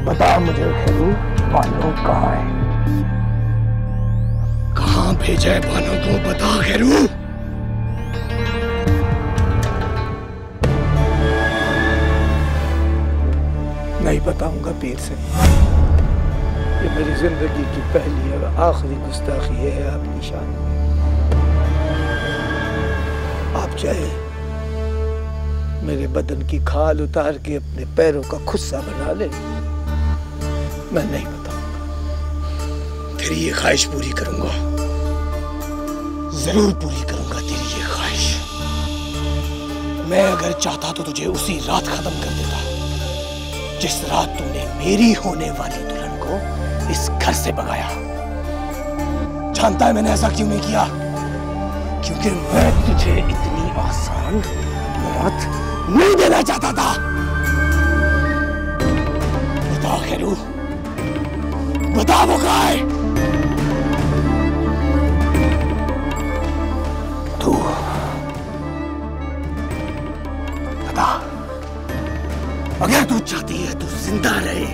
बता मुझे खैरू, बानो कहाँ है? कहाँ भेजा है बानो को? बता खैरू। नहीं बताऊंगा पीर से। ये मेरी जिंदगी की पहली और आखिरी गुस्ताखी है आपकी शान में। आप चाहे मेरे बदन की खाल उतार के अपने पैरों का खुस्सा बना ले, मैं नहीं बताऊंगा। तेरी ये ख्वाहिश पूरी करूंगा, जरूर पूरी करूंगा तेरी ये ख्वाहिश। मैं अगर चाहता तो तुझे उसी रात खत्म कर देता जिस रात तुमने मेरी होने वाली दुल्हन को इस घर से भगाया। जानता है मैंने ऐसा क्यों नहीं किया? क्योंकि मैं तुझे इतनी आसान मौत नहीं देना चाहता था। बता खैरू, बता वो कहाँ है? तू बता। अगर तू चाहती है तू जिंदा रहे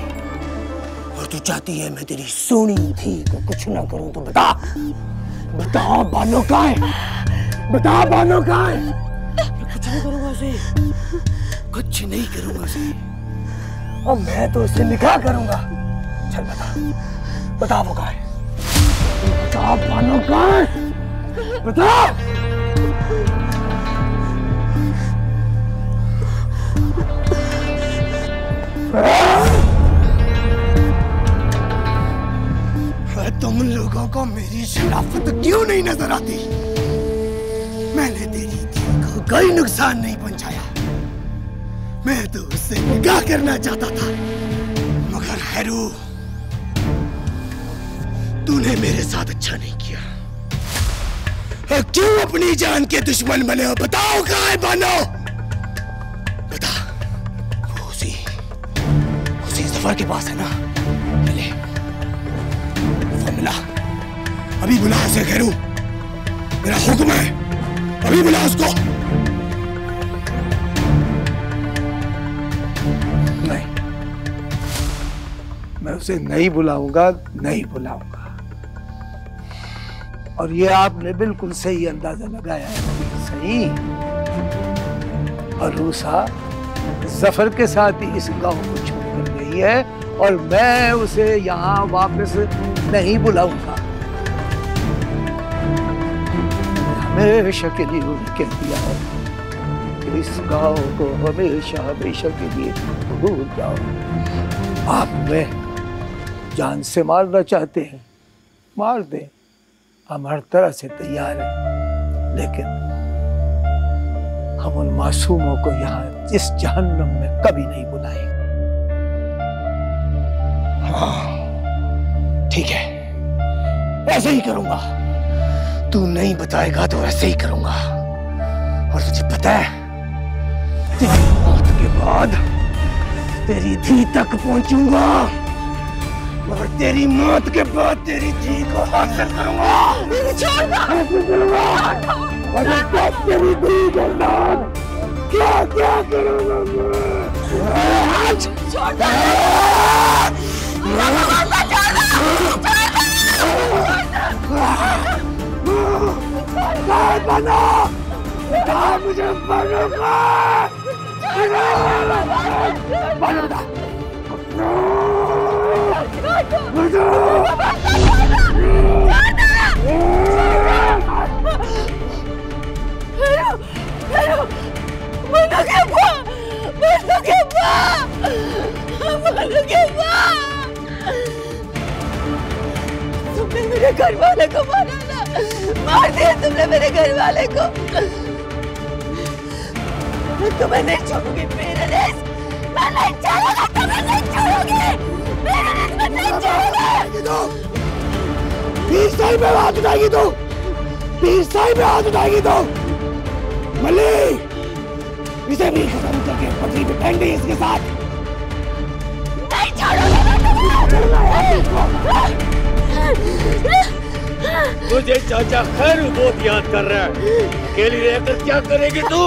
और तू चाहती है मैं तेरी सोनी थी को कुछ ना करूं तो बता। बता बानो कहाँ है? बता बानो कहाँ है? कुछ नहीं करूंगा उसे, कुछ नहीं करूंगा उसे। और मैं तो उससे निकाह करूंगा। चल बता, बता वो कहाँ है? बता बानो कहाँ है? बता। तुम लोगों को मेरी शराफत क्यों नहीं नजर आती? मैंने तेरी धी को कोई नुकसान नहीं पहुंचाया। मैं तो उससे निकाह करना चाहता था, मगर खैरू तूने मेरे साथ अच्छा नहीं किया। और क्यों अपनी जान के दुश्मन बने हो? बताओ कहाँ है बानो? बता। उसी जफर के पास है ना? मिले, फोन मिला। अभी बुला उसे खैरू, मेरा हुक्म है, अभी बुला उसको। नहीं, मैं उसे नहीं बुलाऊंगा, नहीं बुलाऊंगा। और ये आपने बिल्कुल सही अंदाजा लगाया है, सही। और रूसा जफर के साथ ही इस गांव को छोड़कर गई है और मैं उसे यहाँ वापस नहीं बुलाऊंगा। हमेशा के लिए उन्हें कह दिया है कि इस गांव को हमेशा हमेशा के लिए भूल जाओ। आप में जान से मारना चाहते हैं, मार दें, हम हर तरह से तैयार हैं। लेकिन हम उन मासूमों को यहाँ इस जहन्नम में कभी नहीं बुलाएंगे। हाँ, ठीक है, ऐसे ही करूंगा। तू नहीं बताएगा तो ऐसे ही करूंगा। और तुझे पता है, तेरी मौत के बाद तेरी धी तक पहुंचूंगा, मगर तेरी मौत के बाद तेरी धी को हासिल करूंगा। हासिल करूंगा। और तेरी धी के साथ क्या क्या करूंगा मैं? छोड़ दो। बनो, मुझे बनो का बनो था। तुमने मेरे घर वाले को मारा ना, मार दिया तुमने मेरे घर वाले को। मैं तुम्हें नहीं छोड़ूंगी पेरेंट्स, मैं नहीं छोड़ूंगा, तुम्हें नहीं छोड़ूंगी, पेरेंट्स मैं नहीं छोड़ूंगी। पीर साहिब पे हाथ उठाएगी तू, पीर साहिब पे हाथ उठाएगी तू। मलिक, इसे भी खत्म करके पटरी पे फेंक दे इसके साथ। नहीं छोड़ूंगा तुझे चाचा खैरू बहुत याद कर रहा है। अकेली रहकर क्या करेगी तू?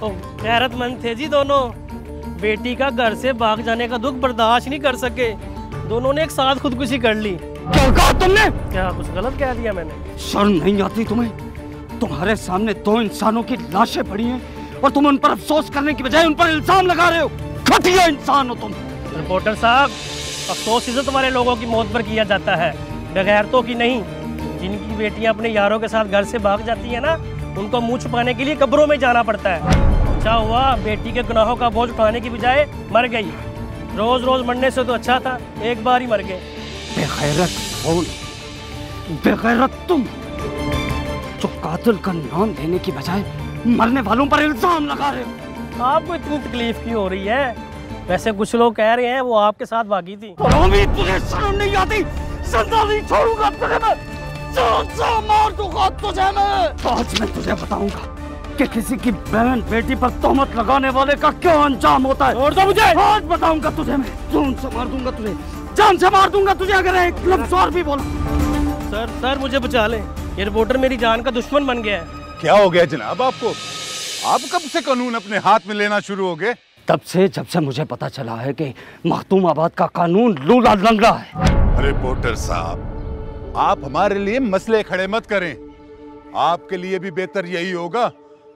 तो गैरतमंद थे जी दोनों। बेटी का घर से भाग जाने का दुख बर्दाश्त नहीं कर सके, दोनों ने एक साथ खुदकुशी कर ली। क्या कहा तुमने? क्या कुछ गलत कह दिया मैंने? शर्म नहीं आती तुम्हें? तुम्हारे सामने दो इंसानों की लाशें पड़ी हैं और तुम उन पर अफसोस करने की बजाय उन पर इल्जाम लगा रहे हो। घटिया इंसान हो तुम। रिपोर्टर साहब, अफसोस इज्जत वाले लोगों की मौत पर किया जाता है, बगैरतों की नहीं। जिनकी बेटियां अपने यारों के साथ घर से भाग जाती है ना, उनको मुंह छुपाने के लिए कब्रों में जाना पड़ता है। अच्छा हुआ बेटी के गुनाहों का बोझ उठाने की बजाय मर गई। रोज रोज मरने से तो अच्छा था एक बार ही मर गए। बेगैरत कौन? बेगैरत तुम, जो कातिल का नाम देने की बजाय मरने वालों पर इल्जाम लगा रहे हो। आपको इतनी तकलीफ क्यों हो रही है? वैसे कुछ लोग कह रहे हैं वो आपके साथ भागी थी। तुझे शर्म नहीं आती? जिंदा नहीं छोड़ूंगा तुझे मैं, मार दूंगा तुझे मैं। आज मैं तुझे बताऊंगा कि किसी की बहन बेटी पर तोहमत लगाने वाले का क्या अंजाम होता है। छोड़ दो मुझे। आज बताऊंगा तुझे मैं, जान से मार दूंगा तुझे, जान से मार दूंगा तुझे अगर एक लफ्ज़ और भी बोला। सर मुझे बचा लें, ये रिपोर्टर मेरी जान का दुश्मन बन गया है। क्या हो गया जनाब आपको? आप कब से कानून अपने हाथ में लेना शुरू हो गए? तब से जब से मुझे पता चला है कि मखदूमाबाद का कानून लूला लंगड़ा है। रिपोर्टर साहब, आप हमारे लिए मसले खड़े मत करें। आपके लिए भी बेहतर यही होगा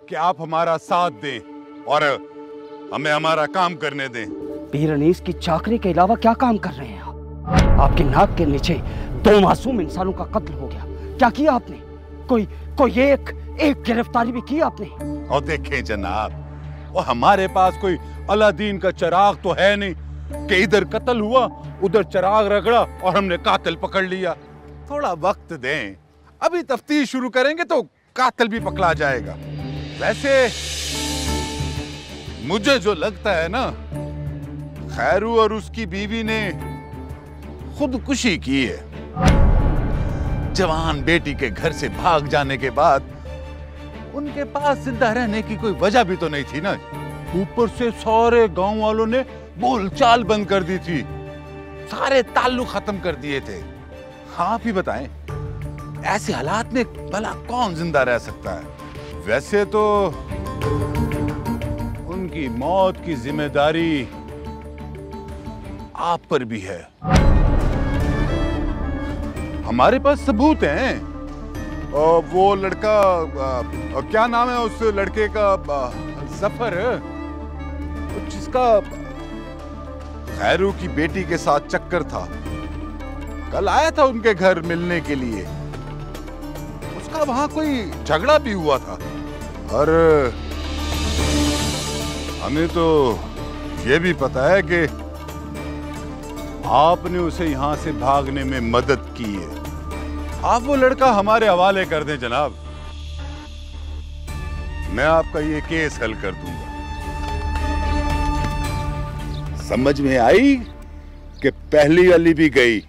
कि आप हमारा साथ दें और हमें हमारा काम करने दें। पीर अनीस की चाकरी के अलावा क्या काम कर रहे हैं आप? आपकी नाक के नीचे दो मासूम इंसानों का कत्ल हो गया, क्या किया आपने? कोई एक गिरफ्तारी भी की आपने? और देखें जनाब, वो हमारे पास कोई अलादीन का चिराग तो है नहीं कि इधर कत्ल हुआ उधर चिराग रगड़ा और हमने कातिल पकड़ लिया। थोड़ा वक्त दें, अभी तफ्तीश शुरू करेंगे तो कातिल भी पकड़ा जाएगा। वैसे मुझे जो लगता है ना, खैरू और उसकी बीवी ने खुदकुशी की है। जवान बेटी के घर से भाग जाने के बाद उनके पास जिंदा रहने की कोई वजह भी तो नहीं थी ना। ऊपर से सारे गांव वालों ने बोलचाल बंद कर दी थी, सारे ताल्लुक खत्म कर दिए थे। आप ही बताएं, ऐसे हालात में भला कौन जिंदा रह सकता है? वैसे तो उनकी मौत की जिम्मेदारी आप पर भी है। हमारे पास सबूत हैं। वो लड़का, क्या नाम है उस लड़के का? जफर, जिसका खैरू की बेटी के साथ चक्कर था। कल आया था उनके घर मिलने के लिए। उसका वहां कोई झगड़ा भी हुआ था और हमें तो ये भी पता है कि आपने उसे यहां से भागने में मदद की है। आप वो लड़का हमारे हवाले कर दें जनाब, मैं आपका ये केस हल कर दूंगा। समझ में आई कि पहली वाली भी गई?